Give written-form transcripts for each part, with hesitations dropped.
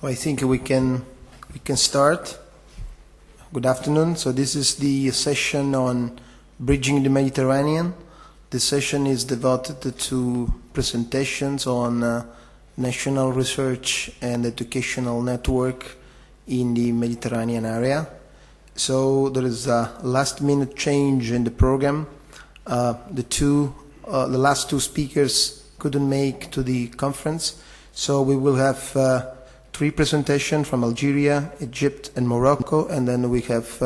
So I think we can start. Good afternoon. So this is the session on bridging the Mediterranean. This session is devoted to presentations on national research and educational network in the Mediterranean area. So there is a last-minute change in the program. The last two speakers couldn't make to the conference, so we will have three presentations from Algeria, Egypt, and Morocco, and then we have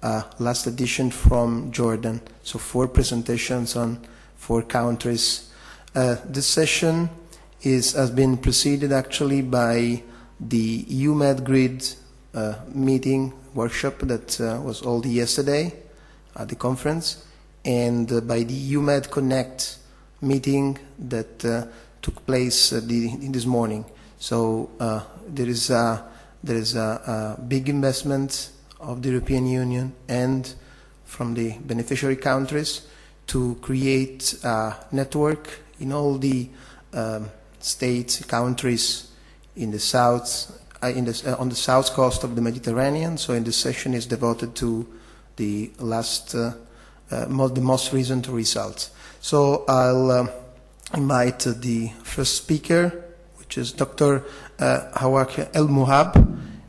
a last edition from Jordan. So 4 presentations on 4 countries. This session has been preceded actually by the UMed Grid meeting workshop that was held yesterday at the conference, and by the UMed Connect meeting that took place this morning. So there is a big investment of the European Union and from the beneficiary countries to create a network in all the states, countries in the south, on the south coast of the Mediterranean. So in this session is devoted to the the most recent results. So I'll invite the first speaker, which is Dr. Hawak El Muhab,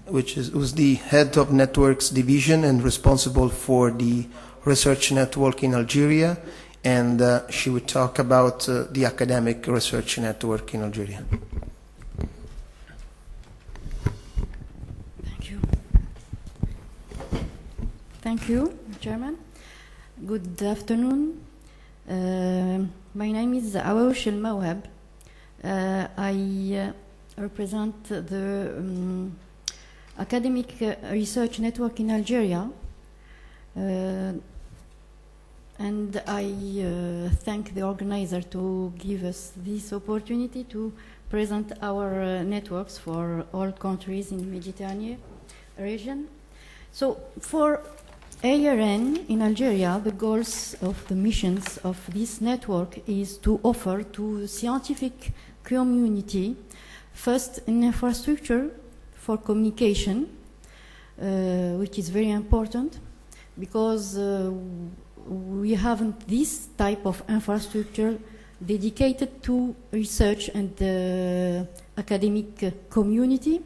who's the head of Networks Division and responsible for the research network in Algeria, and she will talk about the academic research network in Algeria. Thank you. Thank you, Chairman. Good afternoon. My name is Hawak El Muhab. I represent the academic research network in Algeria, and I thank the organizer to give us this opportunity to present our networks for all countries in the Mediterranean region. So for ARN in Algeria, the goals of the missions of this network is to offer to the scientific community first an infrastructure for communication, which is very important because we haven't this type of infrastructure dedicated to research and the academic community.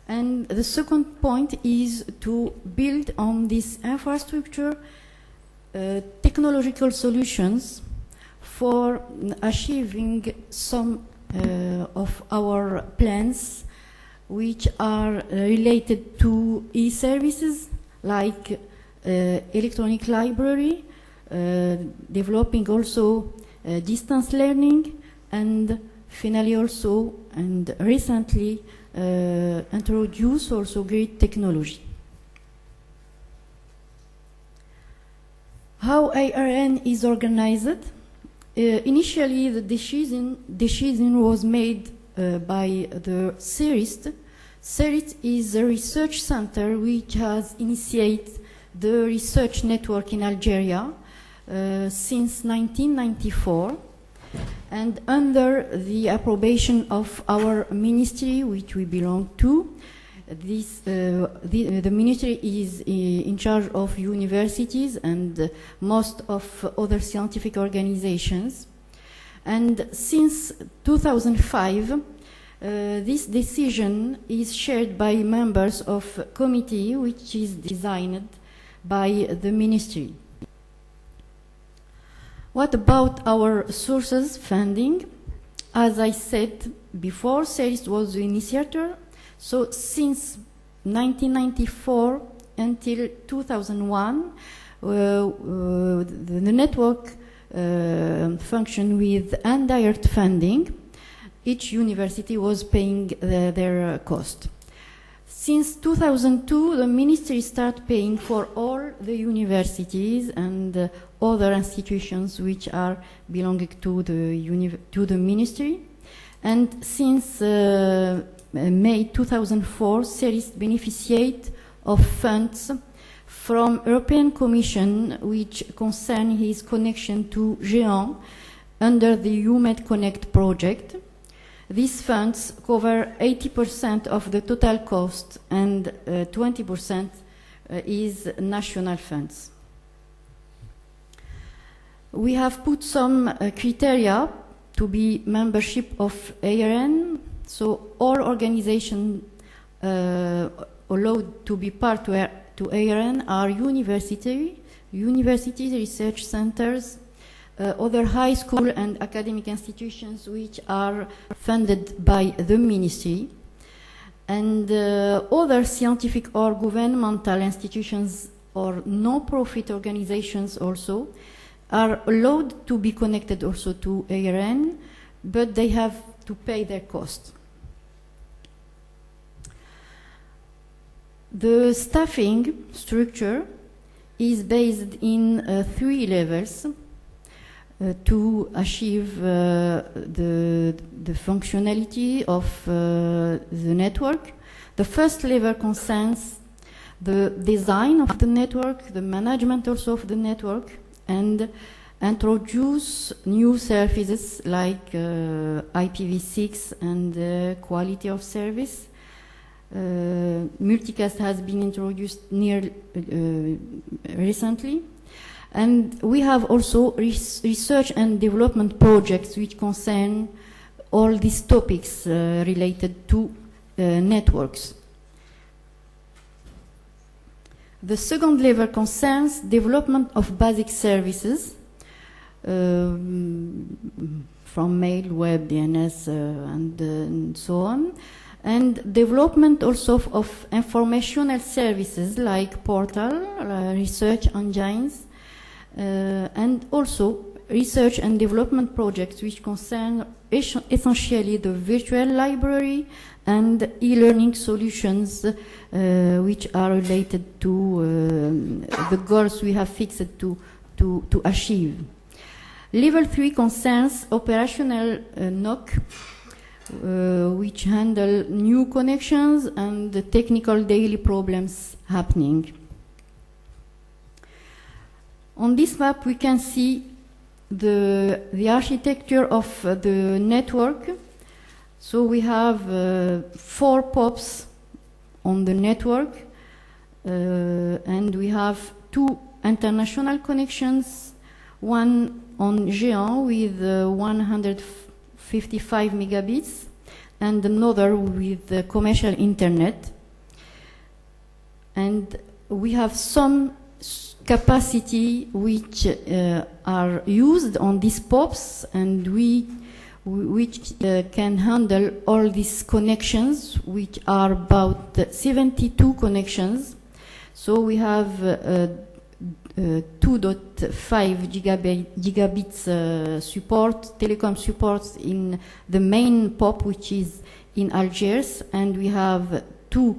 And the second point is to build on this infrastructure technological solutions for achieving some of our plans which are related to e-services like electronic library, developing also distance learning, and finally also and recently introduce also grid technology. How ARN is organized? Initially, the decision was made by the CERIST. CERIST is a research center which has initiated the research network in Algeria since 1994. And under the approbation of our ministry, which we belong to, the ministry is in charge of universities and most of other scientific organizations. And since 2005, this decision is shared by members of a committee which is designed by the ministry. What about our sources funding? As I said before, CERIST was the initiator. So since 1994 until 2001, the network functioned with indirect funding. Each university was paying their cost. Since 2002, the ministry started paying for all the universities and other institutions which are belonging to the ministry. And since May 2004, CERIST beneficiated of funds from European Commission which concern his connection to Géant under the UMed Connect project. These funds cover 80% of the total cost, and 20% is national funds. We have put some criteria to be membership of ARN. So all organizations allowed to be part to ARN are universities, research centers, other high school and academic institutions which are funded by the ministry, and other scientific or governmental institutions or non-profit organizations also are allowed to be connected also to ARN, but they have to pay their cost. The staffing structure is based in 3 levels to achieve the functionality of the network. The first level concerns the design of the network, the management also of the network, and introduce new services like IPv6 and quality of service. Multicast has been introduced recently. And we have also research and development projects which concern all these topics related to networks. The second level concerns development of basic services from mail, web, DNS, and so on, and development also of informational services like portal, research engines, and also research and development projects which concern essentially the virtual library and e-learning solutions which are related to the goals we have fixed to achieve. Level 3 concerns operational NOC, which handle new connections and the technical daily problems happening. On this map we can see the architecture of the network. So we have 4 POPs on the network, and we have 2 international connections, one on Géant with 155 megabits and another with commercial internet. And we have some capacity which are used on these POPs, and which can handle all these connections, which are about 72 connections. So we have 2.5 gigabits support, telecom support in the main POP, which is in Algiers, and we have 2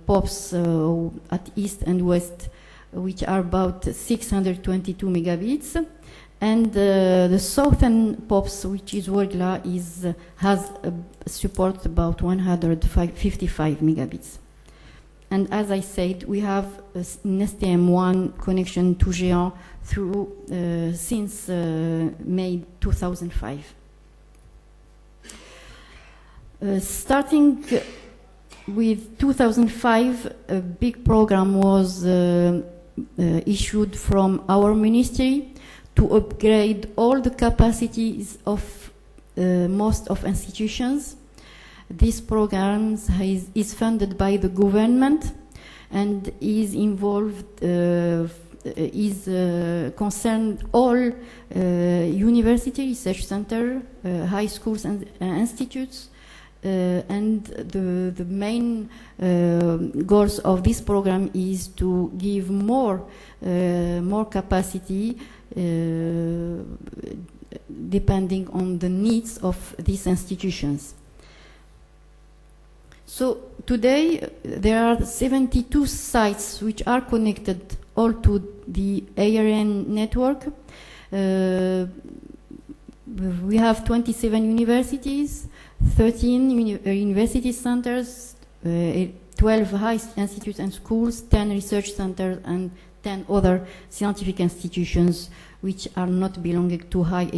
POPs at east and west, which are about 622 megabits. And the southern POPs, which is Wordla, has support about 155 megabits. And as I said, we have an STM1 connection to Géant through since May 2005. Starting with 2005, a big program was issued from our ministry to upgrade all the capacities of most of institutions. This program is funded by the government and is involved, concerned all university research center, high schools and institutes, and the main goals of this program is to give more capacity depending on the needs of these institutions. So today there are 72 sites which are connected all to the ARN network. We have 27 universities, 13 university centers, 12 high institutes and schools, 10 research centers, and 10 other scientific institutions which are not belonging to high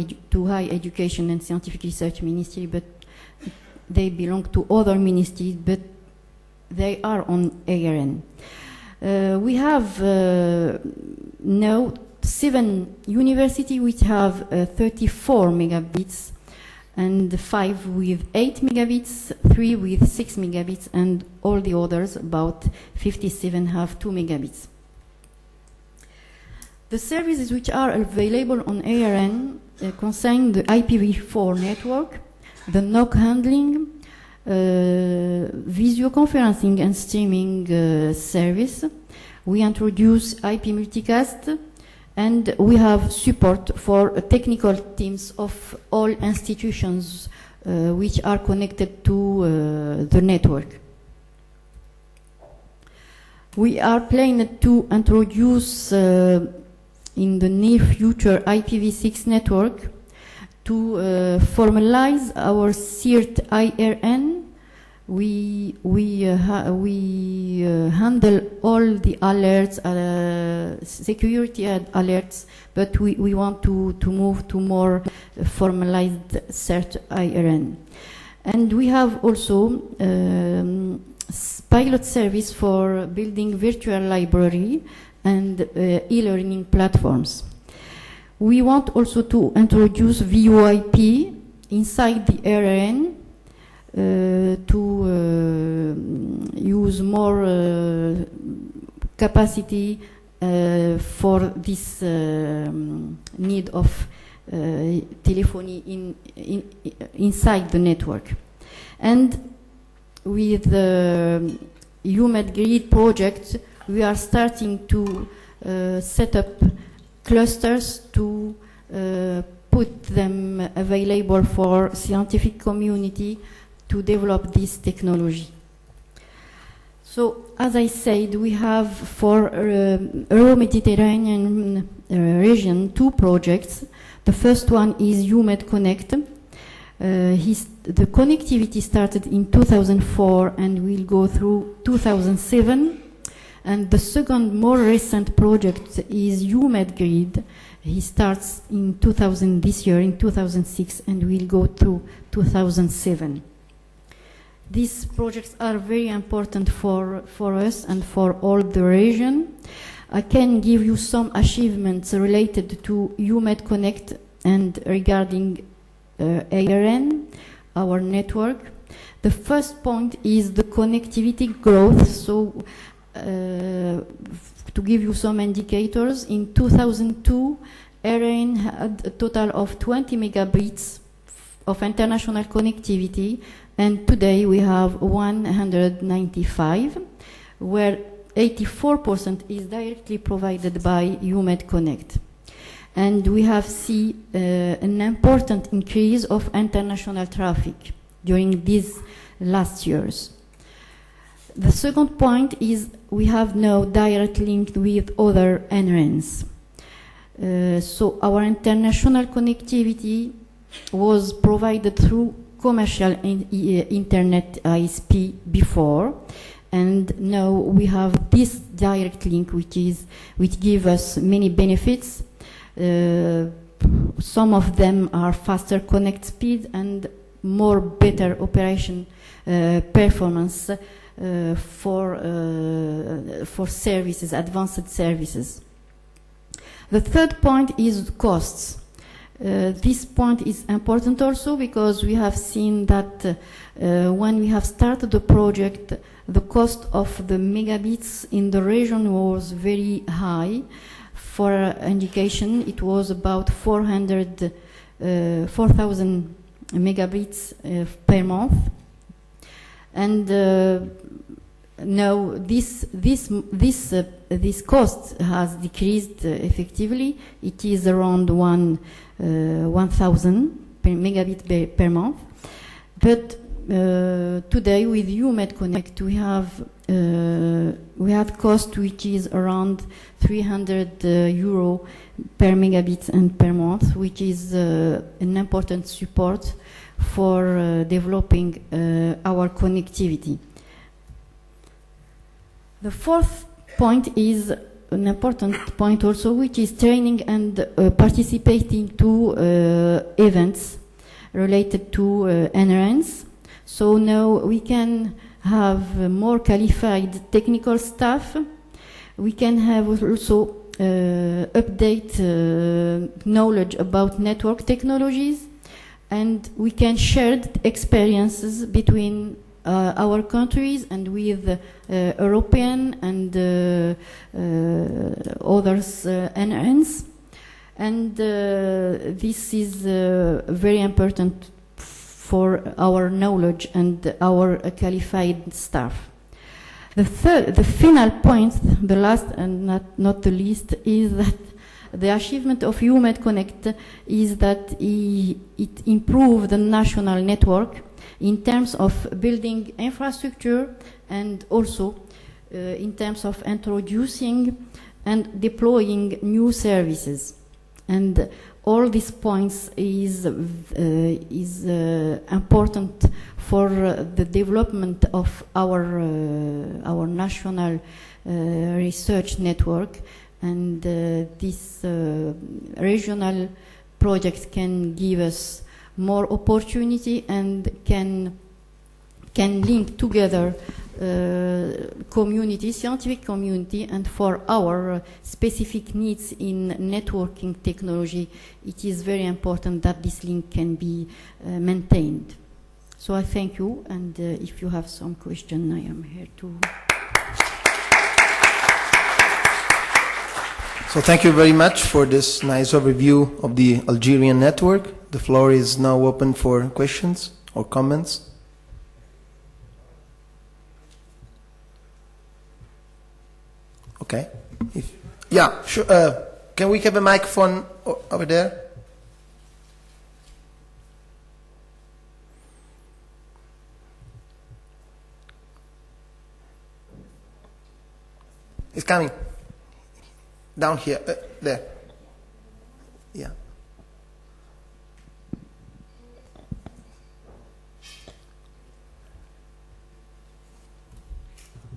education and scientific research ministry, but they belong to other ministries, but they are on ARN. We have now 7 universities which have 34 megabits, and 5 with 8 megabits, 3 with 6 megabits, and all the others, about 57, have 2 megabits. The services which are available on ARN concern the IPv4 network, the NOC handling, video conferencing and streaming service. We introduce IP multicast, and we have support for technical teams of all institutions which are connected to the network. We are planning to introduce in the near future IPv6 network to formalize our CERT IRN. We handle all the alerts, security alerts, but we want to move to more formalized CERT IRN. And we have also pilot service for building virtual library and e-learning platforms. We want also to introduce VoIP inside the ARN to use more capacity for this need of telephony inside the network. And with the UMed Grid project, we are starting to set up clusters to put them available for scientific community to develop this technology. So, as I said, we have for Euro-Mediterranean region 2 projects. The first one is UMed Connect. The connectivity started in 2004 and will go through 2007. And the second, more recent project is UMed Grid. He starts in this year, in 2006, and will go through 2007. These projects are very important for us and for all the region. I can give you some achievements related to UMed Connect and regarding ARN, our network. The first point is the connectivity growth. So, to give you some indicators, in 2002, ARN had a total of 20 megabits of international connectivity, and today we have 195, where 84% is directly provided by UMed Connect. And we have seen an important increase of international traffic during these last years. The second point is we have now direct link with other NRNs. So our international connectivity was provided through commercial internet ISP before, and now we have this direct link which gives us many benefits. Some of them are faster connect speed and more better operation performance for services, advanced services. The third point is costs. This point is important also because we have seen that when we have started the project, the cost of the megabits in the region was very high. For indication, it was about 4,000 megabits per month. And now this cost has decreased effectively. It is around 1,000 megabit per month. But today with UMed Connect we have cost which is around 300 euro per megabit and per month, which is an important support for developing our connectivity. The fourth point is an important point also, which is training and participating to events related to NRNs. So now we can have more qualified technical staff. We can have also update knowledge about network technologies, and we can share experiences between our countries and with European and others NRNs. And this is very important for our knowledge and our qualified staff. The final point, the last and not the least, is that the achievement of UMed Connect is that it improved the national network in terms of building infrastructure and also in terms of introducing and deploying new services. And all these points is important for the development of our national research network, and this regional projects can give us more opportunity and can link together community, scientific community, and for our specific needs in networking technology, it is very important that this link can be maintained. So I thank you, and if you have some question, I am here to. So thank you very much for this nice overview of the Algerian network. The floor is now open for questions or comments. Okay. Yeah, sure. Can we have a microphone over there? It's coming. Down here. There. Yeah.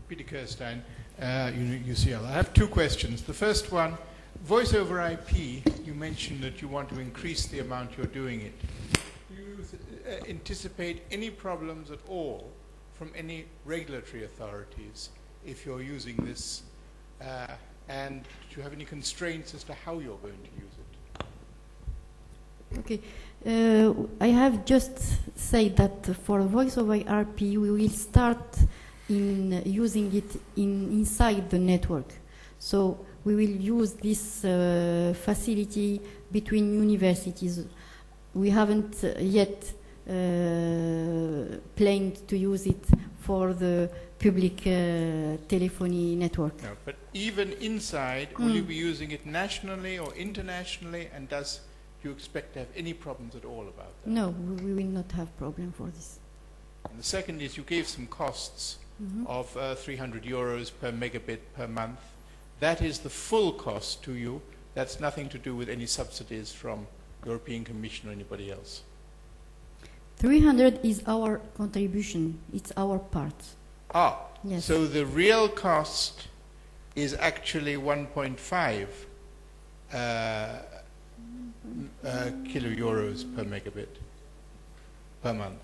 Peter Kirstein, UCL. I have two questions. The first one, voice over IP, you mentioned that you want to increase the amount you're doing it. Do you anticipate any problems at all from any regulatory authorities if you're using this? And do you have any constraints as to how you're going to use it? Okay. I have just said that for voice over IP, we will start in using it inside the network. So we will use this facility between universities. We haven't yet planned to use it for the public telephony network. No, but even inside, will you be using it nationally or internationally, and do you expect to have any problems at all about that? No, we will not have problem for this. And the second is you gave some costs of 300 euros per megabit per month. That is the full cost to you. That's nothing to do with any subsidies from European Commission or anybody else. 300 is our contribution. It's our part. Ah, yes. So the real cost is actually 1.5 kilo euros per megabit per month.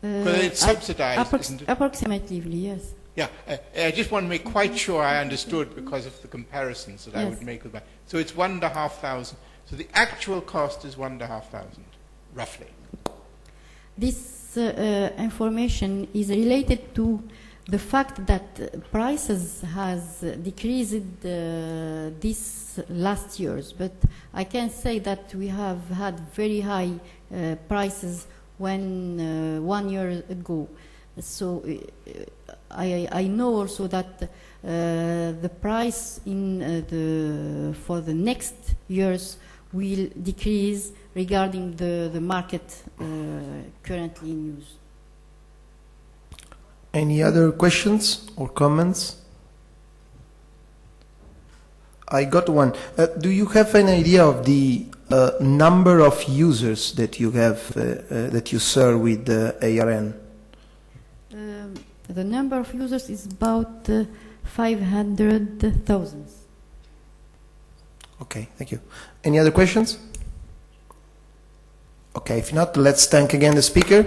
Because it's subsidized, isn't it? Approximately, yes. Yeah, I just want to make quite sure I understood because of the comparisons that I would make with my. So it's 1,500. So the actual cost is 1,500, roughly. This information is related to the fact that prices has decreased this last years, but I can say that we have had very high prices when 1 year ago. So I know also that the price for the next years will decrease regarding the market currently in use. Any other questions or comments? I got one. Do you have an idea of the number of users that you have that you serve with ARN? The number of users is about 500,000. Okay, thank you. Any other questions? Okay, if not, let's thank again the speaker.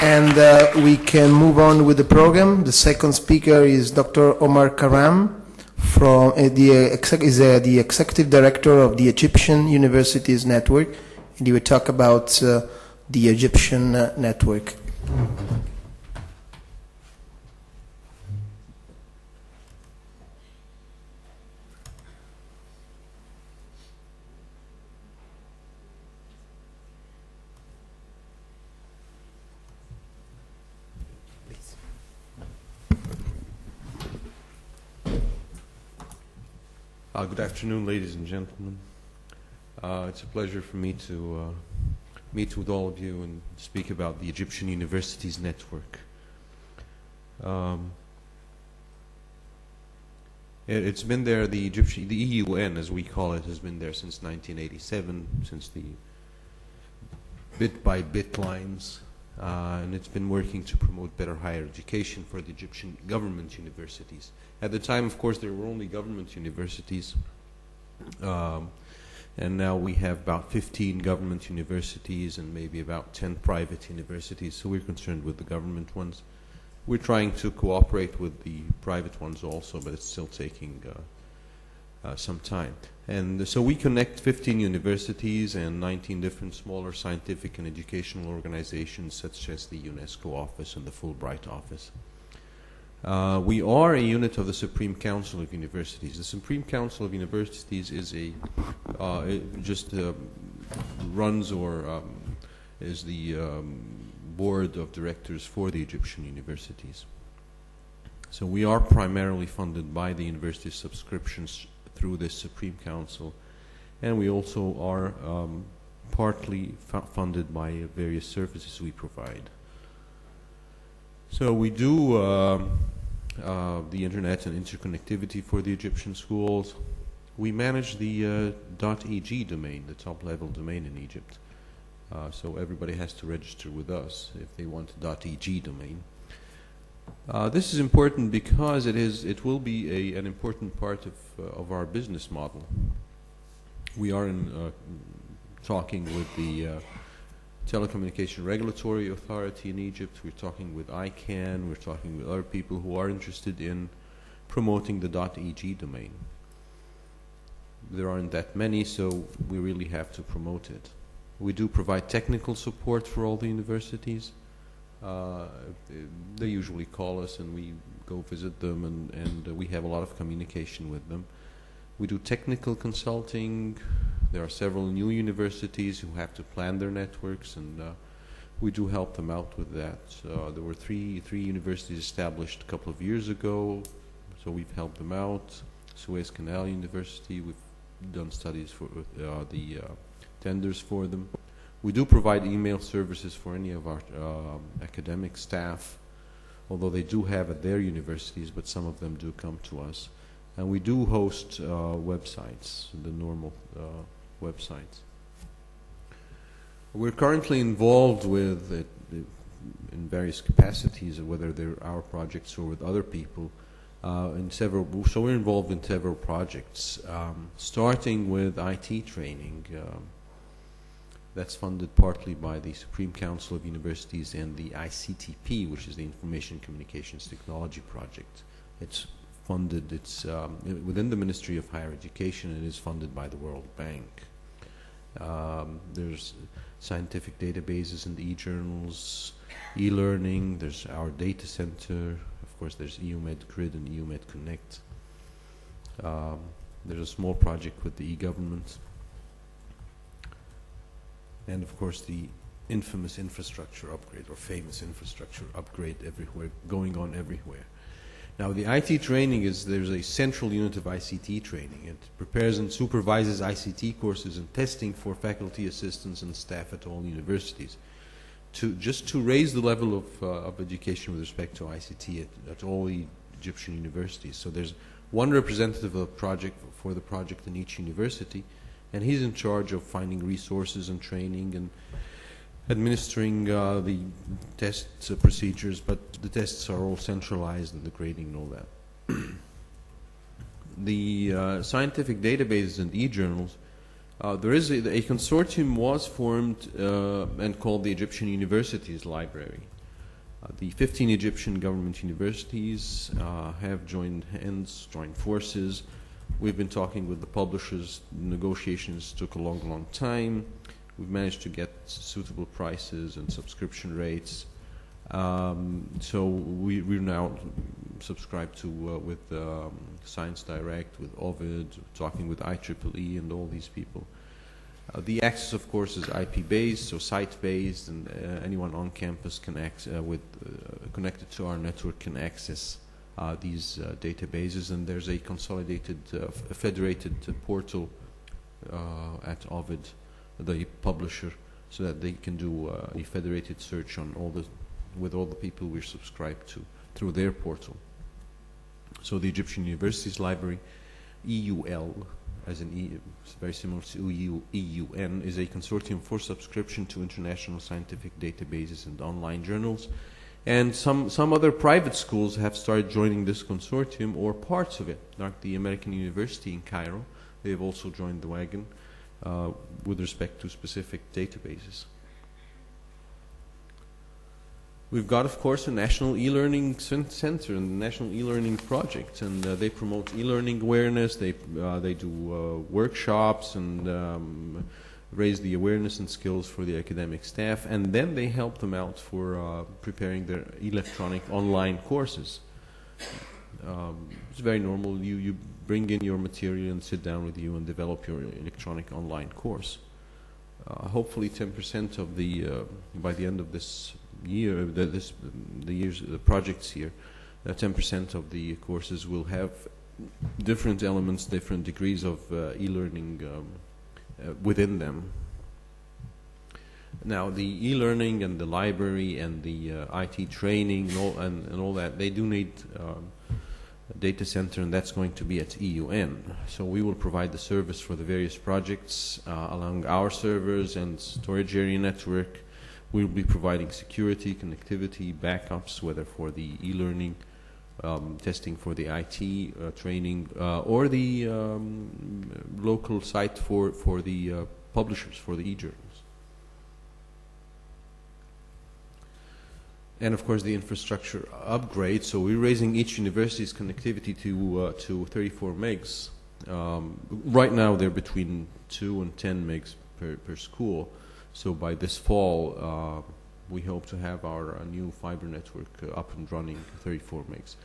And we can move on with the program. The second speaker is Dr. Omar Karam, from the Executive Director of the Egyptian Universities Network. And he will talk about the Egyptian network. Good afternoon, ladies and gentlemen. It's a pleasure for me to meet with all of you and speak about the Egyptian Universities Network. It's been there, the EUN, as we call it, has been there since 1987, since the bit-by-bit lines, and it's been working to promote better higher education for the Egyptian government universities. At the time, of course, there were only government universities, and now we have about 15 government universities and maybe about 10 private universities, so we're concerned with the government ones. We're trying to cooperate with the private ones also, but it's still taking some time. And so we connect 15 universities and 19 different smaller scientific and educational organizations, such as the UNESCO office and the Fulbright office. We are a unit of the Supreme Council of Universities. The Supreme Council of Universities is runs or is the board of directors for the Egyptian universities. So we are primarily funded by the university subscriptions through this Supreme Council, and we also are partly funded by various services we provide. So we do the internet and interconnectivity for the Egyptian schools. We manage the .eg domain, the top-level domain in Egypt. So everybody has to register with us if they want a .eg domain. This is important because it will be an important part of our business model. We are talking with the Telecommunication Regulatory Authority in Egypt. We're talking with ICANN. We're talking with other people who are interested in promoting the .eg domain. There aren't that many, so we really have to promote it. We do provide technical support for all the universities. They usually call us and we go visit them, and we have a lot of communication with them. We do technical consulting. There are several new universities who have to plan their networks, and we do help them out with that. There were three universities established a couple of years ago, so we've helped them out. Suez Canal University, we've done studies for the tenders for them. We do provide email services for any of our academic staff, although they do have at their universities, but some of them do come to us. And we do host websites, the normal websites. We're currently involved with it in various capacities, whether they're our projects or with other people, so we're involved in several projects, starting with IT training. That's funded partly by the Supreme Council of Universities and the ICTP, which is the Information Communications Technology Project. It's funded, it's within the Ministry of Higher Education. It is funded by the World Bank. There's scientific databases and e-journals, e-learning, there's our data center, of course there's EUMed Grid and EUMed Connect. There's a small project with the e-government. And of course the infamous infrastructure upgrade, or famous infrastructure upgrade everywhere, going on everywhere. Now the IT training there's a central unit of ICT training. It prepares and supervises ICT courses and testing for faculty, assistants and staff at all universities, just to raise the level of education with respect to ICT at all the Egyptian universities. So there's one representative of the project in each university, and he's in charge of finding resources and training and administering the test procedures, but the tests are all centralized and the grading and all that. The scientific databases and e-journals, there is a consortium was formed and called the Egyptian Universities Library. The 15 Egyptian government universities have joined hands, joined forces. We've been talking with the publishers. Negotiations took a long time. We've managed to get suitable prices and subscription rates. So we're now subscribed to with Science Direct, with Ovid, talking with IEEE and all these people. The access, of course, is IP-based, so site-based, and anyone on campus can connected to our network can access these databases. And there's a consolidated, federated portal at Ovid, the publisher, so that they can do a federated search on with all the people we're subscribed to through their portal. So the Egyptian Universities Library, EUL, as in very similar to EUN, is a consortium for subscription to international scientific databases and online journals. And some other private schools have started joining this consortium, or parts of it, like the American University in Cairo. They have also joined the wagon with respect to specific databases. We've got, of course, a national e-learning center and the national e-learning project, and they promote e-learning awareness. They do workshops and raise the awareness and skills for the academic staff, and then they help them out for preparing their electronic online courses. It's very normal. You bring in your material and sit down with you and develop your electronic online course. Hopefully 10% of the by the end of this year, the projects here, 10% of the courses will have different elements, different degrees of e-learning within them. Now, the e-learning and the library and the IT training and all that, they do need a data center, and that's going to be at EUN. So we will provide the service for the various projects along our servers and storage area network. We'll be providing security, connectivity, backups, whether for the e-learning, testing for the IT training, or the local site for the publishers, for the e-journals. And of course the infrastructure upgrade. So we're raising each university's connectivity to 34 megs. Right now they're between 2 and 10 megs per school. So by this fall, we hope to have our new fiber network up and running, 34 megs.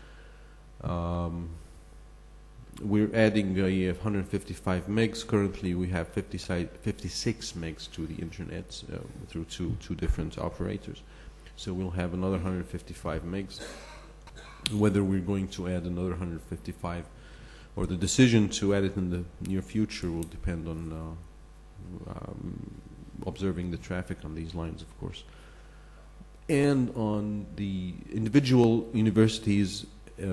We're adding 155 megs. Currently, we have 56 megs to the internet through two different operators. So we'll have another 155 megs. Whether we're going to add another 155 or the decision to add it in the near future will depend on observing the traffic on these lines, of course, and on the individual universities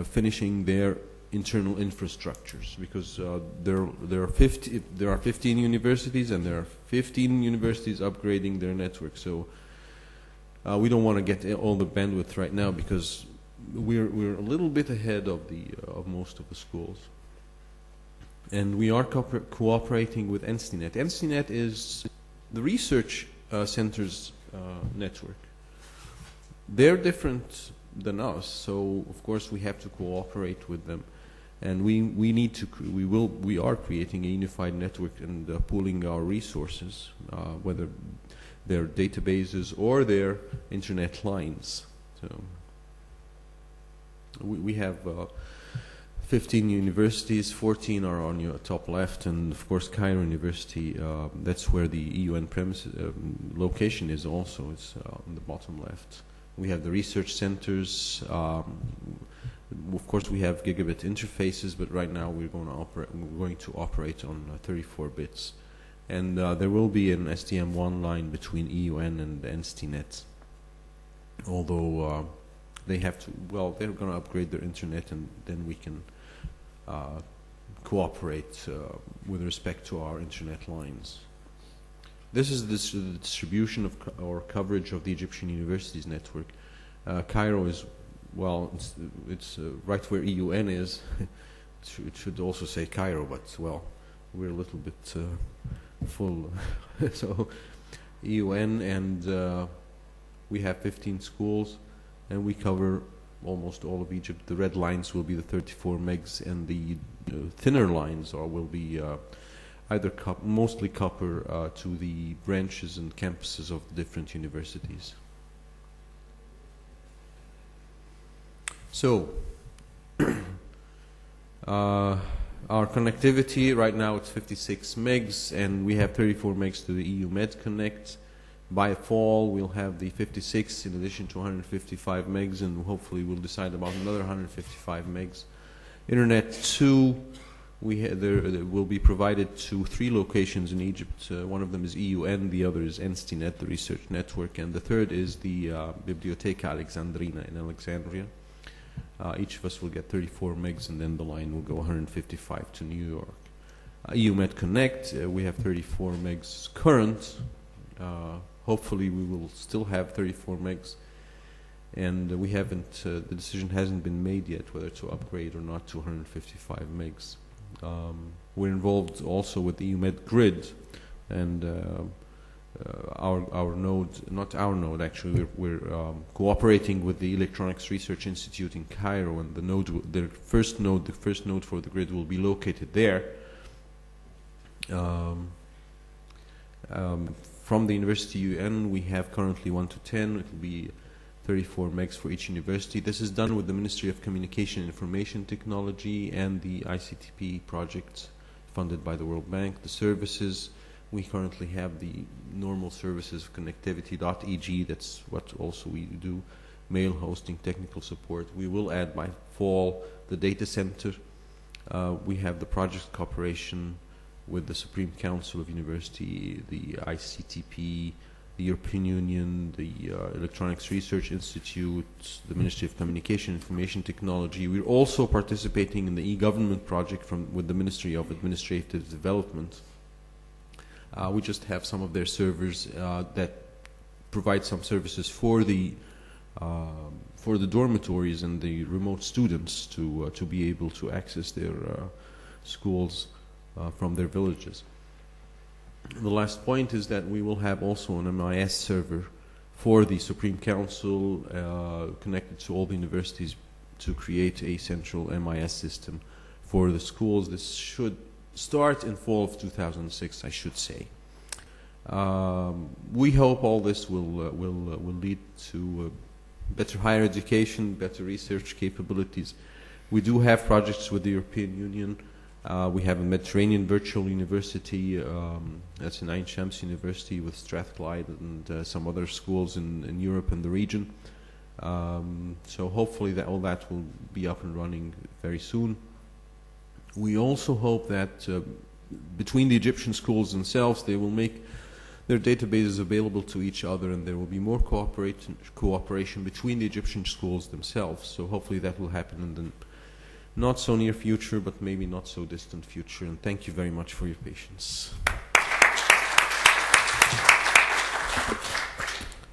finishing their internal infrastructures, because there are 15 universities and there are 15 universities upgrading their network. So we don't want to get all the bandwidth right now because we're a little bit ahead of most of the schools. And we are cooperating with NCNet. NCNet is the research center's network. They're different than us, so of course we have to cooperate with them, and we are creating a unified network and pooling our resources, whether they're databases or their internet lines. So we have 15 universities, 14 are on your top left, and of course Cairo University, that's where the EUN premises location is also, it's on the bottom left. We have the research centers, of course we have gigabit interfaces, but right now we're going to operate on 34 bits. And there will be an STM1 line between EUN and NCNet, although they have to, well, they're going to upgrade their internet, and then we can cooperate with respect to our internet lines. this is the distribution of or coverage of the Egyptian universities network. Cairo is, well, it's right where EUN is. It should also say Cairo, but, well, we're a little bit full. So EUN, and we have 15 schools, and we cover almost all of Egypt. The red lines will be the 34 megs, and the thinner lines will be either mostly copper to the branches and campuses of the different universities. So, our connectivity right now it's 56 megs, and we have 34 megs to the EU Med Connect. By fall, we'll have the 56 in addition to 155 megs, and hopefully we'll decide about another 155 megs. Internet 2, there will be provided to 3 locations in Egypt. One of them is EUN, the other is ENSTINET, the research network, and the third is the Biblioteca Alexandrina in Alexandria. Each of us will get 34 megs, and then the line will go 155 to New York. EU Med Connect, we have 34 megs current. Hopefully we will still have 34 megs, and we haven't, the decision hasn't been made yet whether to upgrade or not to 155 megs. We're involved also with the EUMed grid, and our node, not our node actually, we're cooperating with the Electronics Research Institute in Cairo, and the first node for the grid will be located there. From the University UN, we have currently 1 to 10. It will be 34 megs for each university. This is done with the Ministry of Communication and Information Technology and the ICTP project funded by the World Bank. The services, we currently have the normal services of connectivity.eg, that's what also we do, mail hosting, technical support. We will add by fall the data center. We have the project cooperation with the Supreme Council of University, the ICTP, the European Union, the Electronics Research Institute, the Ministry of Communication and Information Technology. We're also participating in the e-government project with the Ministry of Administrative Development. We just have some of their servers that provide some services for the dormitories and the remote students to be able to access their schools from their villages. The last point is that we will have also an MIS server for the Supreme Council connected to all the universities to create a central MIS system for the schools. This should start in fall of 2006, I should say. We hope all this will lead to better higher education, better research capabilities. We do have projects with the European Union. We have a Mediterranean virtual university, that's an Ain Shams University with Strathclyde and some other schools in Europe and the region. So hopefully all that will be up and running very soon. We also hope that between the Egyptian schools themselves, they will make their databases available to each other, and there will be more cooperation between the Egyptian schools themselves. So hopefully that will happen in the not so near future, but maybe not so distant future. And thank you very much for your patience.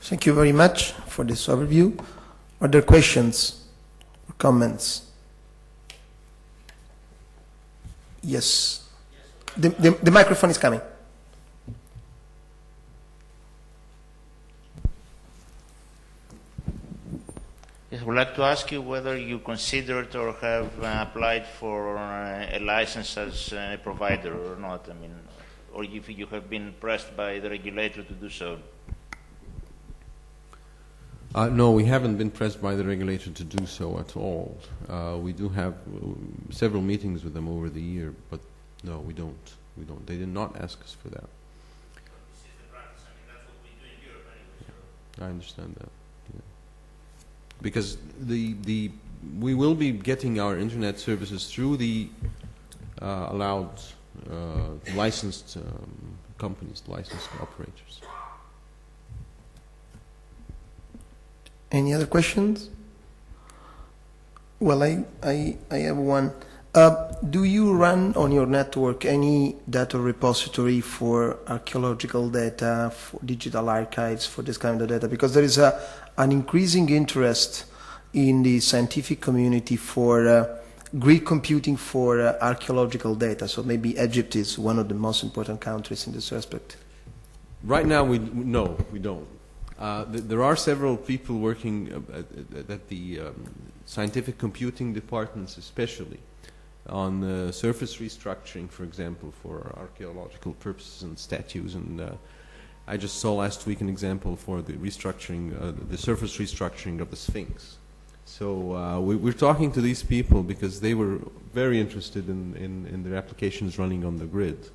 Thank you very much for this overview. Are there questions or comments? Yes. The microphone is coming. Yes, I would like to ask you whether you considered or have applied for a license as a provider or not. I mean, or if you have been pressed by the regulator to do so. No, we haven't been pressed by the regulator to do so at all. We do have several meetings with them over the year, but no, we don't. We don't. They did not ask us for that. This is the practice. I mean, that's what we do in Europe anyway. So. I understand that. Yeah. Because we will be getting our internet services through the allowed licensed companies, licensed operators. Any other questions? Well, I have one. Do you run on your network any data repository for archaeological data, for digital archives, for this kind of data? Because there is an increasing interest in the scientific community for grid computing for archaeological data. So maybe Egypt is one of the most important countries in this respect. Right now, no, we don't. There are several people working at the scientific computing departments, especially on surface restructuring, for example, for archaeological purposes and statues. And I just saw last week an example for the restructuring, the surface restructuring of the Sphinx. So we're talking to these people because they were very interested in their applications running on the grid.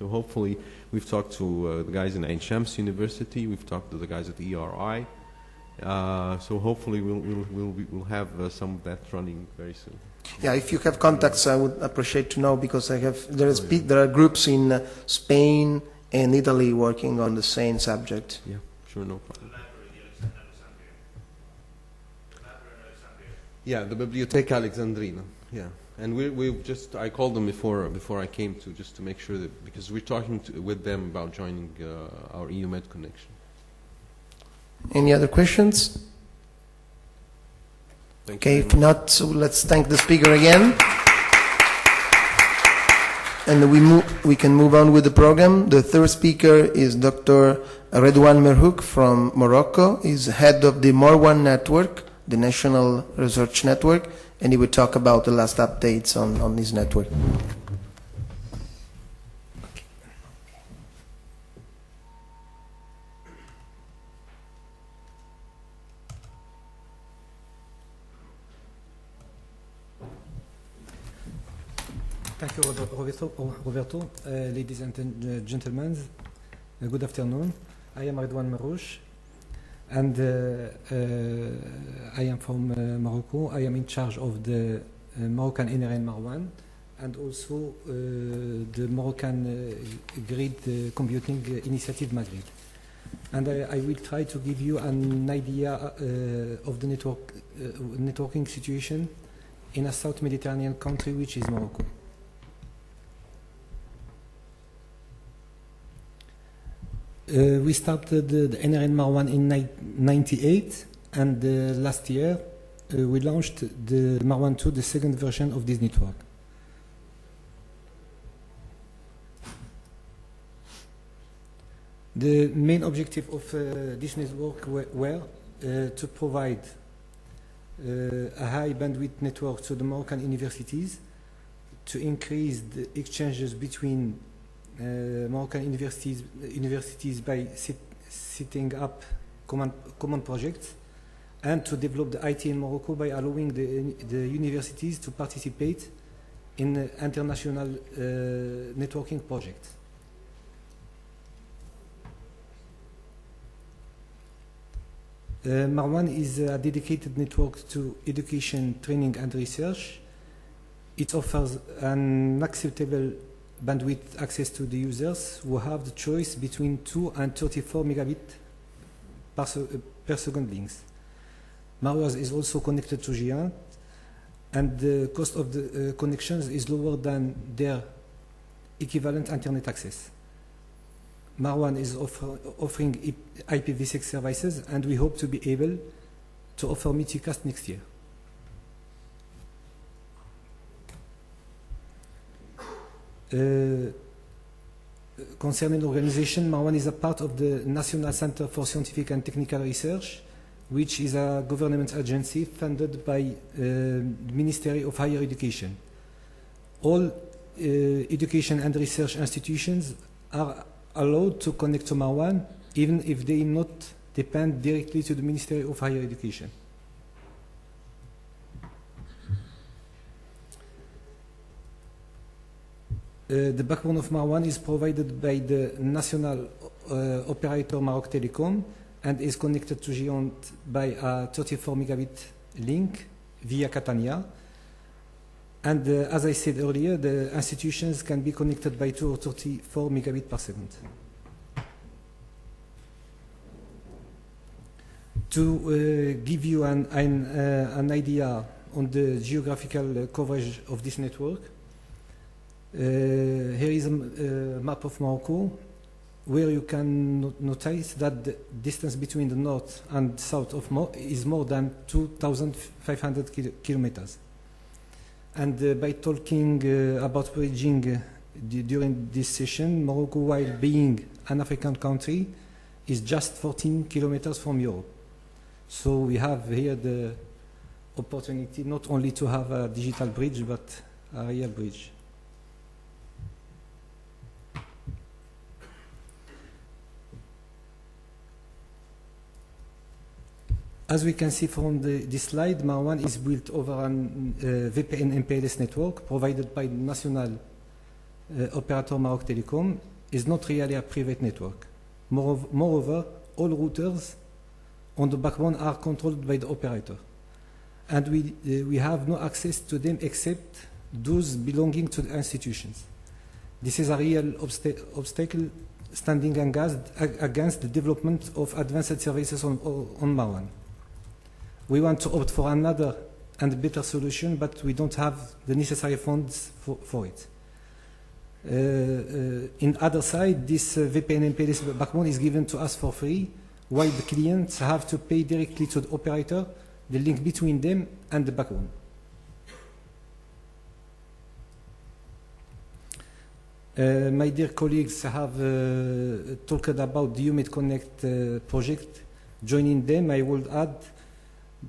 So hopefully, we've talked to the guys in Ain Shams University. We've talked to the guys at ERI. So hopefully, we'll have some of that running very soon. Yeah, if you have contacts, I would appreciate to know, because there are groups in Spain and Italy working on the same subject. Yeah, sure, no problem. Yeah, the Biblioteca Alexandrina. Yeah, and we've just, I called them before I came to, just to make sure that, because we're talking with them about joining our EUMED connection. Any other questions? Okay, if not, so let's thank the speaker again. And we can move on with the program. The third speaker is Dr. Redouane Merhouk from Morocco. He's head of the Marwan Network, the National Research Network, and he will talk about the last updates on this network. Thank you, Roberto. Ladies and gentlemen, good afternoon. I am Redouane Merhouk, and I am from Morocco. I am in charge of the Moroccan NRN Marwan, and also the Moroccan Grid Computing Initiative Maghreb. And I will try to give you an idea of the networking situation in a South Mediterranean country, which is Morocco. We started the NRN Marwan in 1998, and last year we launched the Marwan 2, the second version of this network. The main objective of this network were to provide a high bandwidth network to the Moroccan universities, to increase the exchanges between Moroccan universities by setting up common projects, and to develop the IT in Morocco by allowing the universities to participate in international networking projects. Marwan is a dedicated network to education, training and research. It offers an acceptable bandwidth access to the users who have the choice between 2 and 34 megabit per second links. Marwan is also connected to Giant, and the cost of the connections is lower than their equivalent internet access. Marwan is offering IPv6 services, and we hope to be able to offer multicast next year. Concerning organization, Marwan is a part of the National Center for Scientific and Technical Research, which is a government agency funded by the Ministry of Higher Education. All education and research institutions are allowed to connect to Marwan, even if they not depend directly to the Ministry of Higher Education. The backbone of Marwan is provided by the national operator Maroc Telecom, and is connected to Giant by a 34 megabit link via Catania. And as I said earlier, the institutions can be connected by 2 or 34 megabit per second. To give you an idea on the geographical coverage of this network. Here is a map of Morocco, where you can notice that the distance between the north and south of Morocco is more than 2,500 kilometers. And by talking about bridging during this session, Morocco, while being an African country, is just 14 kilometers from Europe. So we have here the opportunity not only to have a digital bridge, but a real bridge. As we can see from this slide, Marwan is built over an VPN MPLS network provided by the national operator Maroc Telecom. Is not really a private network. Moreover, all routers on the backbone are controlled by the operator. And we have no access to them except those belonging to the institutions. This is a real obstacle standing against the development of advanced services on Marwan. We want to opt for another and better solution, but we don't have the necessary funds for it. In other side, this VPN MPLS backbone is given to us for free, while the clients have to pay directly to the operator, the link between them and the backbone. My dear colleagues have talked about the UMID Connect project. Joining them, I would add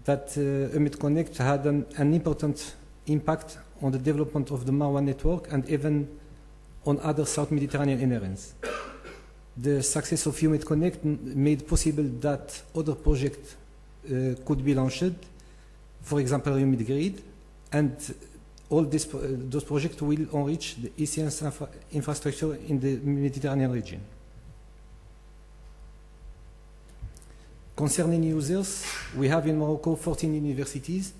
that UMID Connect had an important impact on the development of the Marwan network and even on other South Mediterranean inherents. The success of UMID Connect made possible that other projects could be launched, for example, UMID Grid, and all those projects will enrich the ECN's infrastructure in the Mediterranean region. Concerning users, we have in Morocco 14 universities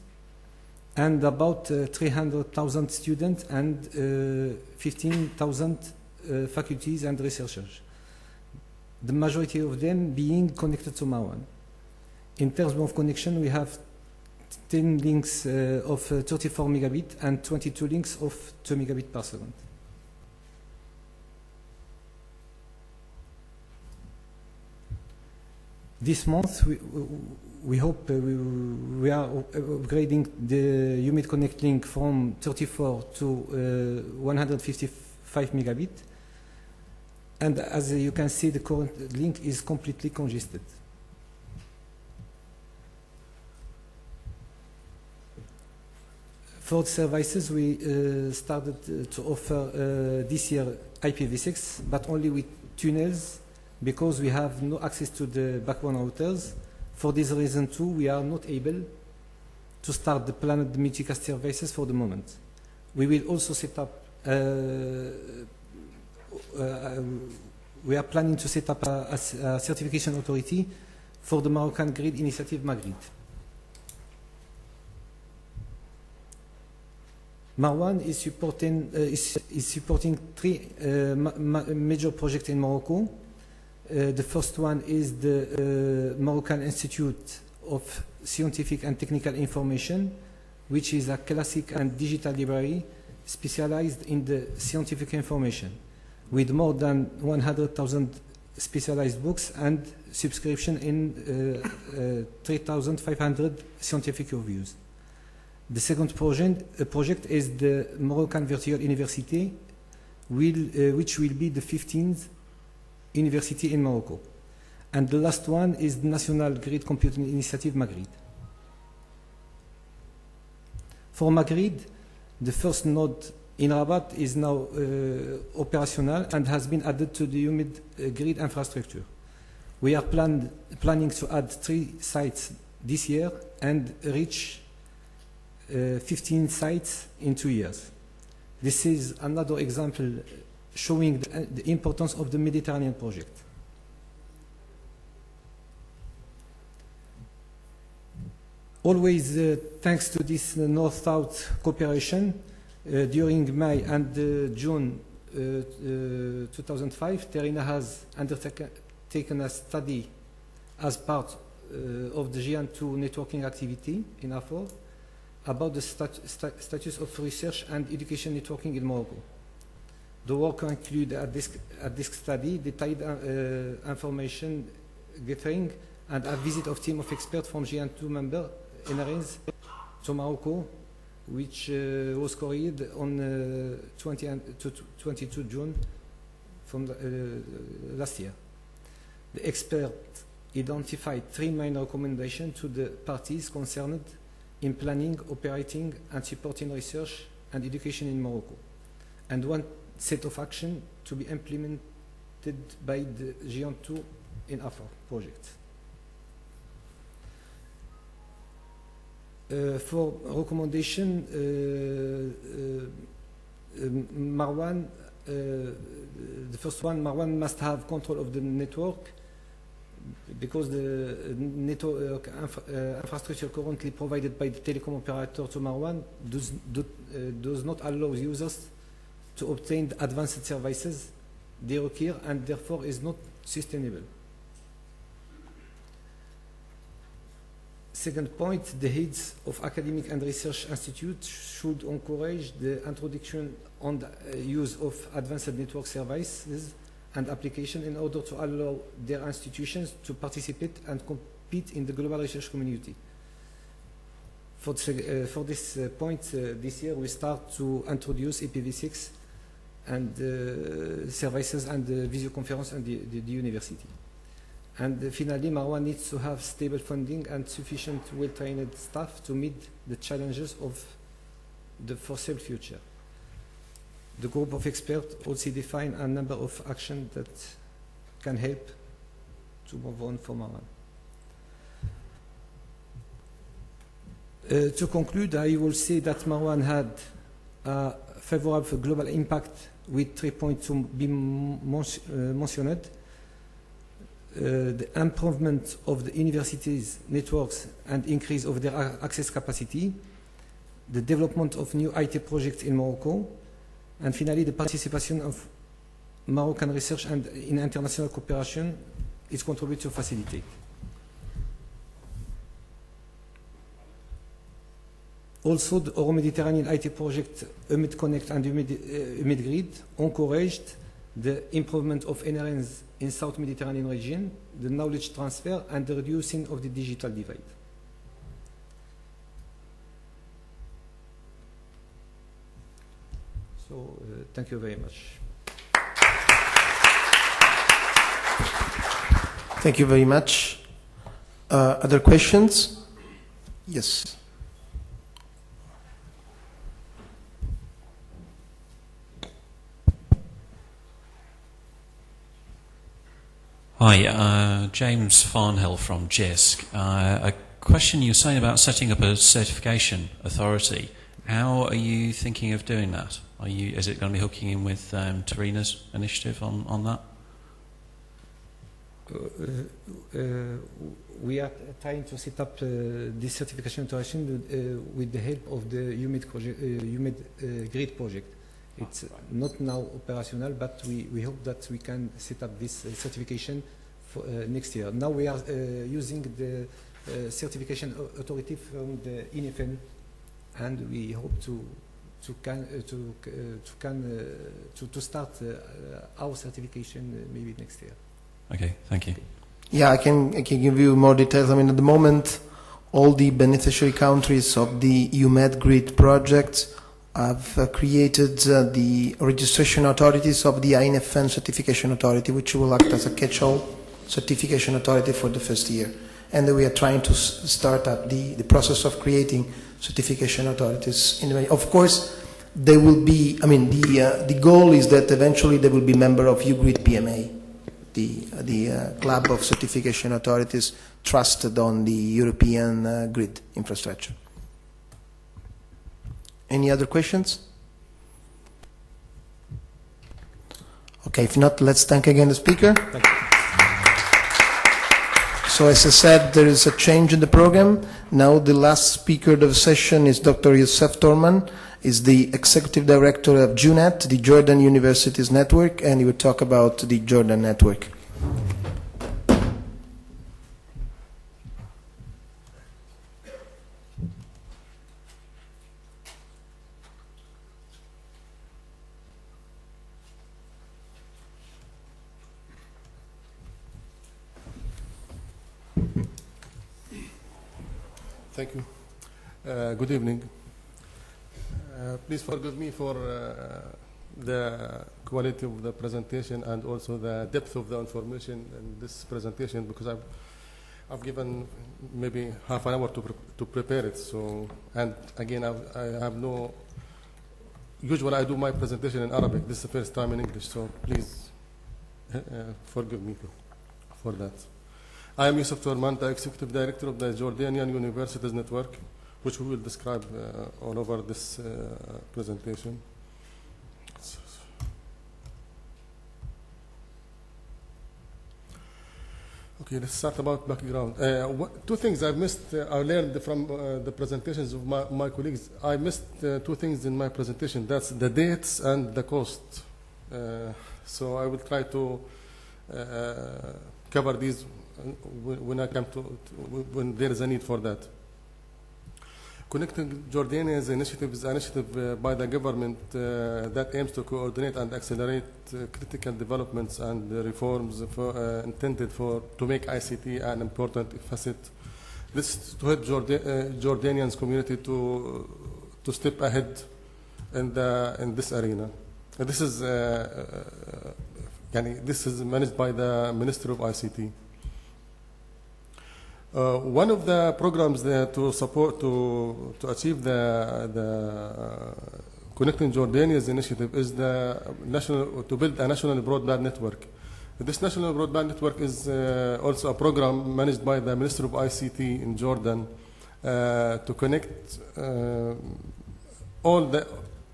and about 300,000 students and 15,000 faculties and researchers. The majority of them being connected to Marwan. In terms of connection, we have 10 links of 34 megabit and 22 links of 2 megabit per second. This month, we hope we are upgrading the UMID Connect link from 34 to 155 megabit. And as you can see, the current link is completely congested. For the services, we started to offer this year IPv6, but only with tunnels, because we have no access to the backbone routers. For this reason too, we are not able to start the planned multicast services for the moment. We will also set up, we are planning to set up a certification authority for the Moroccan Grid initiative, Magrid. Marwan is supporting three major projects in Morocco. The first one is the Moroccan Institute of Scientific and Technical Information, which is a classic and digital library specialized in the scientific information, with more than 100,000 specialized books and subscription in 3,500 scientific reviews. The second project is the Moroccan Virtual University, which will be the 15th university in Morocco. And the last one is the National Grid Computing Initiative, Magrid. For Magrid, the first node in Rabat is now operational and has been added to the UMID grid infrastructure. We are planning to add 3 sites this year and reach 15 sites in 2 years. This is another example showing the importance of the Mediterranean project. Always thanks to this North-South cooperation, during May and June 2005, Terina has undertaken a study as part of the GN2 networking activity in AFOR, about the status of research and education networking in Morocco. The work includes a disk study, detailed information gathering, and a visit of team of experts from GN2 member NRAs to Morocco, which was carried on 22 June from last year. The experts identified 3 main recommendations to the parties concerned in planning, operating, and supporting research and education in Morocco, and 1 set of action to be implemented by the GN2 in AFA project. For recommendation, Marwan, the first one, Marwan must have control of the network, because the network infrastructure currently provided by the telecom operator to Marwan does not allow users to obtain the advanced services they require, and therefore is not sustainable. Second point, the heads of academic and research institutes should encourage the introduction on the use of advanced network services and application in order to allow their institutions to participate and compete in the global research community. For this point, this year we start to introduce IPv6 and services and video conference and the university. And finally, Marwan needs to have stable funding and sufficient well-trained staff to meet the challenges of the foreseeable future. The group of experts also define a number of actions that can help to move on for Marwan. To conclude, I will say that Marwan had a favorable global impact with 3 points to be mentioned. The improvement of the universities' networks and increase of their access capacity, the development of new IT projects in Morocco, and finally the participation of Moroccan research and in international cooperation is contributed to facilitate. Also, the Euro-Mediterranean IT project, UMID Connect and UMID Grid, encouraged the improvement of NRNs in South Mediterranean region, the knowledge transfer, and the reducing of the digital divide. So, thank you very much. Thank you very much. Other questions? Yes. Hi, James Farnhill from JISC. A question, you're saying about setting up a certification authority. How are you thinking of doing that? Is it going to be hooking in with Tarina's initiative on that? We are trying to set up this certification authority with the help of the UMID Grid project. It's not now operational, but we hope that we can set up this certification for next year. Now we are using the certification authority from the INFN, and we hope to start our certification maybe next year. Okay, thank you. Yeah, I can give you more details. I mean, at the moment, all the beneficiary countries of the UMED Grid project have created the registration authorities of the INFN certification authority, which will act as a catch-all certification authority for the first year. And we are trying to start up the process of creating certification authorities. Of course, they will be, I mean, the goal is that eventually they will be member of UGRID PMA, the club of certification authorities trusted on the European grid infrastructure. Any other questions? Okay, if not, let's thank again the speaker. Thank you. So as I said, there is a change in the program. Now the last speaker of the session is Dr. Youssef Torman, is the Executive Director of JUNET, the Jordan Universities Network, and he will talk about the Jordan Network. Thank you. Good evening. Please forgive me for the quality of the presentation and also the depth of the information in this presentation, because I've given maybe half an hour to prepare it. So, and again, I have no. Usually, I do my presentation in Arabic. This is the first time in English, so please forgive me for that. I am Yusuf Torman, the Executive Director of the Jordanian Universities Network, which we will describe all over this presentation. Okay, let's start about background. Two things I missed, I learned from the presentations of my colleagues. I missed two things in my presentation. That's the dates and the cost. So I will try to cover these when I come to when there is a need for that. Connecting Jordania's initiative is an initiative by the government that aims to coordinate and accelerate critical developments and reforms intended to make ICT an important facet. This is to help Jordanians community to step ahead in this arena. This is managed by the Ministry of ICT. One of the programs there to support to achieve the Connecting Jordania's initiative is to build a national broadband network. This national broadband network is also a program managed by the Ministry of ICT in Jordan to connect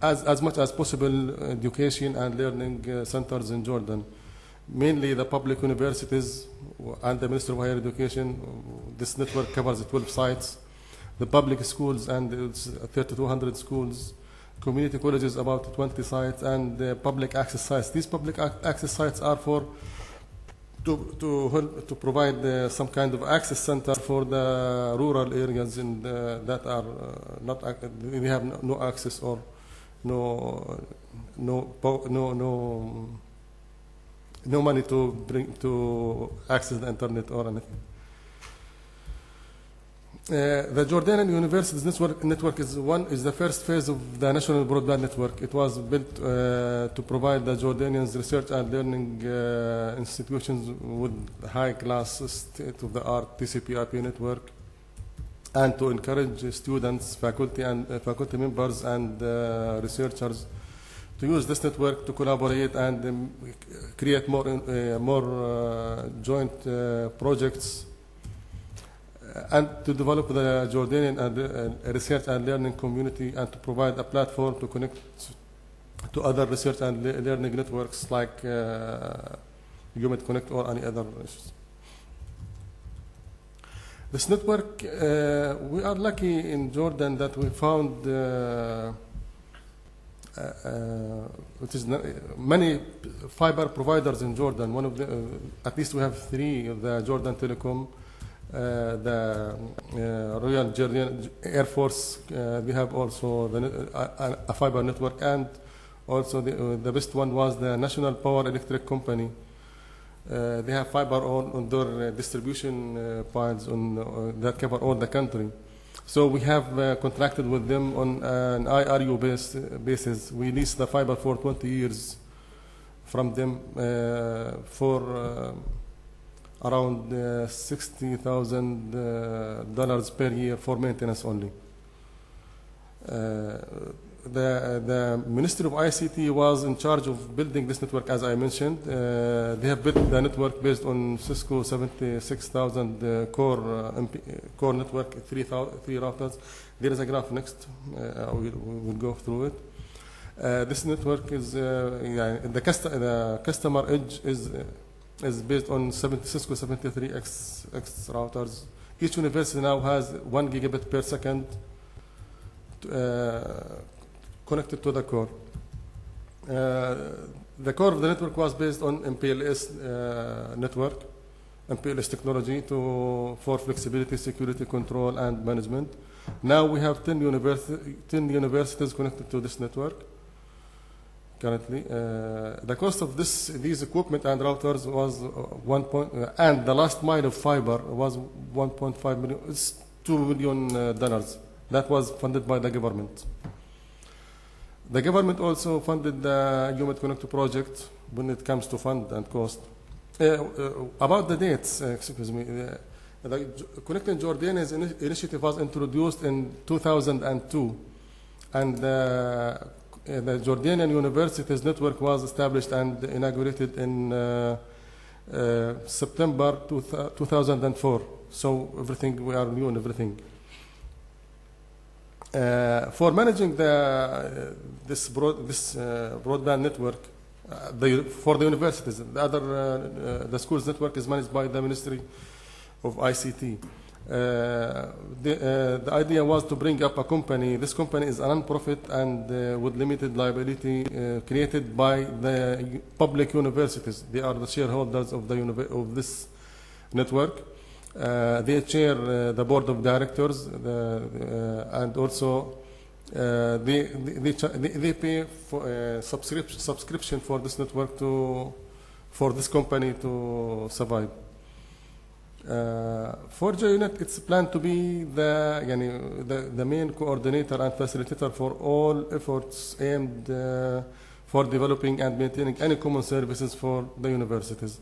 as much as possible education and learning centers in Jordan. Mainly the public universities and the Ministry of Higher Education. This network covers 12 sites. The public schools and 3,200 schools. Community colleges about 20 sites, and public access sites. These public access sites are to provide some kind of access center for the rural areas that are they have no access or no money to access the internet or anything. The Jordanian Universities Network is the first phase of the national broadband network. It was built to provide the Jordanians research and learning institutions with high-class state-of-the-art TCP/IP network, and to encourage students, faculty members, and researchers to use this network to collaborate and create more joint projects, and to develop the Jordanian research and learning community, and to provide a platform to connect to other research and learning networks like UMED Connect or any other issues. This network, we are lucky in Jordan that we found which is many fiber providers in Jordan. One of the, at least we have three: the Jordan Telecom, the Royal Jordanian Air Force. We have also a fiber network, and also the best one was the National Power Electric Company. They have fiber on their distribution points that cover all the country. So we have contracted with them on an IRU basis. We lease the fiber for 20 years from them for around $60,000 per year for maintenance only. The Ministry of ICT was in charge of building this network, as I mentioned. They have built the network based on Cisco 76,000 core network, three routers. There is a graph next. We'll go through it. This network is the customer edge is based on Cisco 73X routers. Each university now has 1 gigabit per second connected to the core. The core of the network was based on MPLS network, MPLS technology for flexibility, security, control, and management. Now we have 10 universities connected to this network currently. The cost of these equipment and routers was and the last mile of fiber was 1.5 million. It's $2 million. That was funded by the government. The government also funded the Human Connect project when it comes to fund and cost. About the dates, excuse me, the Connecting Jordanians initiative was introduced in 2002, and the Jordanian Universities Network was established and inaugurated in September 2004. So everything, we are new in everything. For managing this broadband network, for the universities, the schools network is managed by the Ministry of ICT. The idea was to bring up a company. This company is a non-profit and with limited liability, created by the public universities. They are the shareholders of this network. They chair the board of directors, and also they pay for subscription for this network for this company to survive. For JUNET, it's planned to be the main coordinator and facilitator for all efforts aimed for developing and maintaining any common services for the universities.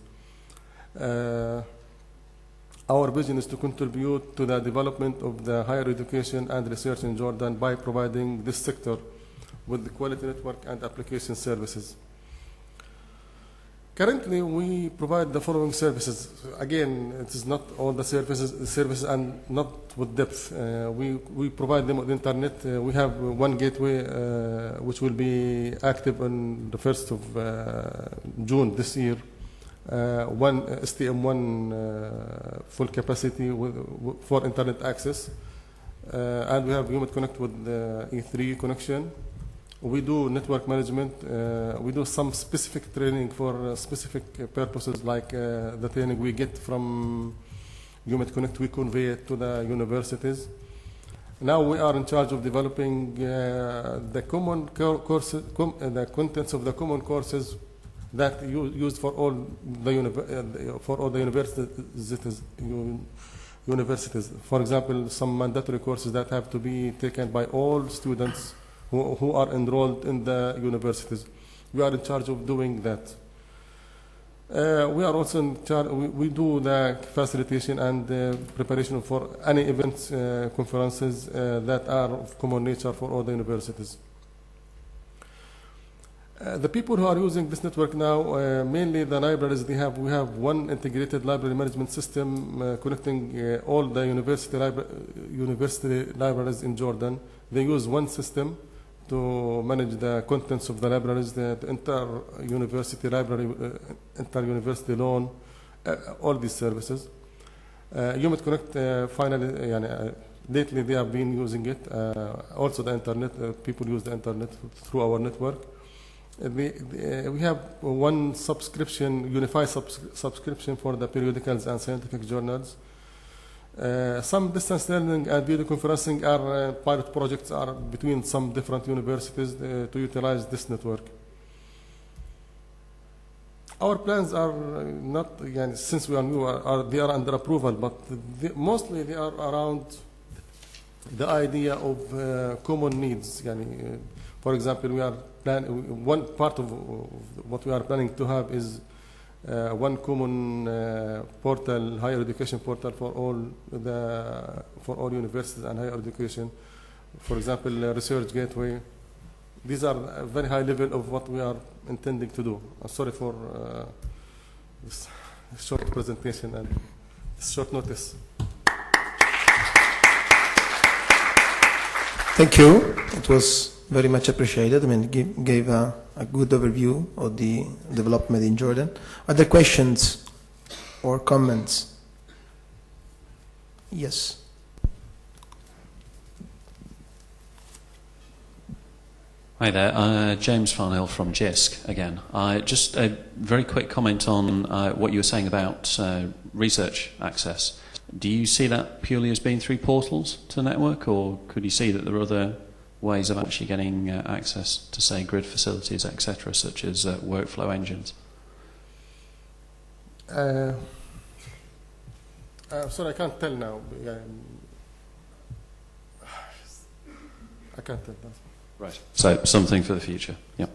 Our vision is to contribute to the development of the higher education and research in Jordan by providing this sector with the quality network and application services. Currently, we provide the following services. Again, it is not all the services and not with depth. We provide them with the internet. We have one gateway which will be active on the 1st of June this year. One STM1 full capacity for internet access, and we have Human Connect with the E3 connection. We do network management. We do some specific training for specific purposes, like the training we get from Human Connect, we convey it to the universities. Now we are in charge of developing the common courses, the contents of the common courses that used for all the universities. For example, some mandatory courses that have to be taken by all students who are enrolled in the universities. We are in charge of doing that. We are also in charge. We do the facilitation and preparation for any events, conferences that are of common nature for all the universities. The people who are using this network now, mainly the libraries, we have one integrated library management system connecting all the university libraries in Jordan. They use one system to manage the contents of the libraries, the inter-university library, inter-university loan, all these services. Human Connect, finally, lately they have been using it. Also the internet, people use the internet through our network. We have one subscription, unified subscription for the periodicals and scientific journals. Some distance learning and video conferencing are pilot projects are between some different universities to utilize this network. Our plans are not, since we are new, they are under approval, but mostly they are around the idea of common needs. For example, we are one part of what we are planning to have is one common portal, higher education portal for all universities and higher education. For example, research gateway. These are a very high level of what we are intending to do. I'm sorry for this short presentation and this short notice. Thank you. It was very much appreciated. I mean, gave a good overview of the development in Jordan. Other questions or comments? Yes. Hi there, James Farnell from JISC again. Just a very quick comment on what you were saying about research access. Do you see that purely as being through portals to the network, or could you see that there are other ways of actually getting access to, say, grid facilities, etc., such as workflow engines? Sorry, I can't tell now. I can't tell that. Right. So something for the future. Yeah.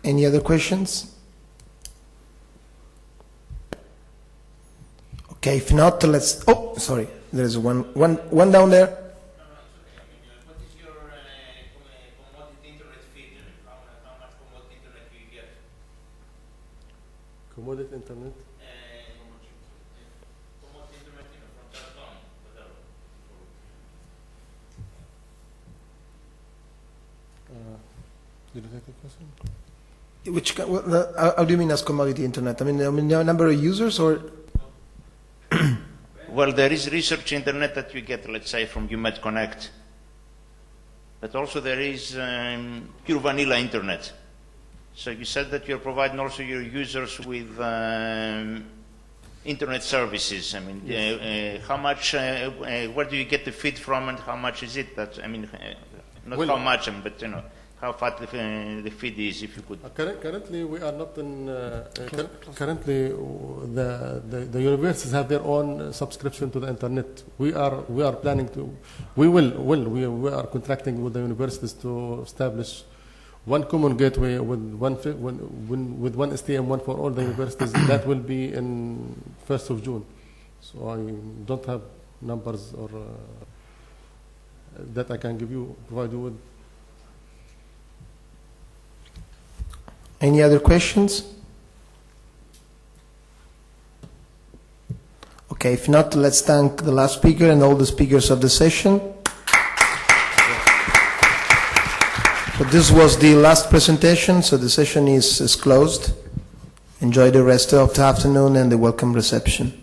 Any other questions? Okay, if not, let's. Oh, sorry. There is one down there. What is your commodity internet feed? How much commodity internet do you get? Commodity internet. Commodity internet from Charlton, whatever. Did you take the question? How do you mean as commodity internet? I mean, the number of users or? Well, there is research internet that you get, let's say, from UMed Connect. But also there is pure vanilla internet. So you said that you're providing also your users with internet services. I mean, yes. How much, where do you get the feed from and how much is it? That, I mean, not well, how much, but, you know, how fat the feed is, if you could. Currently, we are not in. Currently, the universities have their own subscription to the internet. We are planning to. We are contracting with the universities to establish one common gateway with one STM, one for all the universities. That will be in 1st of June. So I don't have numbers or that I can provide you with. Any other questions? Okay, if not, let's thank the last speaker and all the speakers of the session. So this was the last presentation, so the session is closed. Enjoy the rest of the afternoon and the welcome reception.